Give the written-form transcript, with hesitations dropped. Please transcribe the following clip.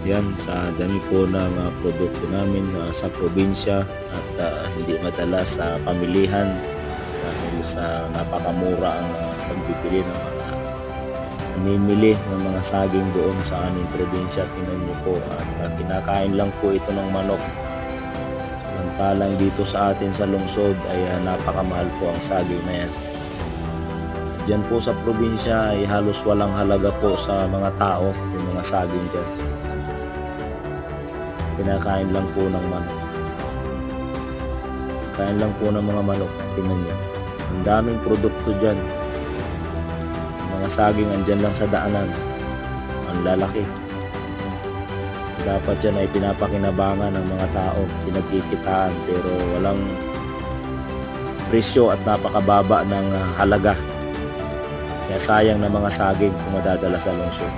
Yan sa dami po ng produkto namin sa probinsya at hindi madalas sa pamilihan dahil sa napakamura ang pagbibili ng mga namimili ng mga saging doon sa aming probinsya. Tingnan niyo po at kinakain lang po ito ng manok. Samantalang dito sa atin sa lungsod ay napakamahal po ang saging na yan. Diyan po sa probinsya ay halos walang halaga po sa mga tao yung mga saging dyan. Kinakain lang po ng manok. Kain lang po ng mga manok. Tingnan niyo. Ang daming produkto dyan. Mga saging andyan lang sa daanan. Ang lalaki. Dapat yan ay pinapakinabangan ng mga tao. Pinagkikitaan pero walang presyo at napakababa ng halaga. Kaya sayang na mga saging kung madadala sa lungsod.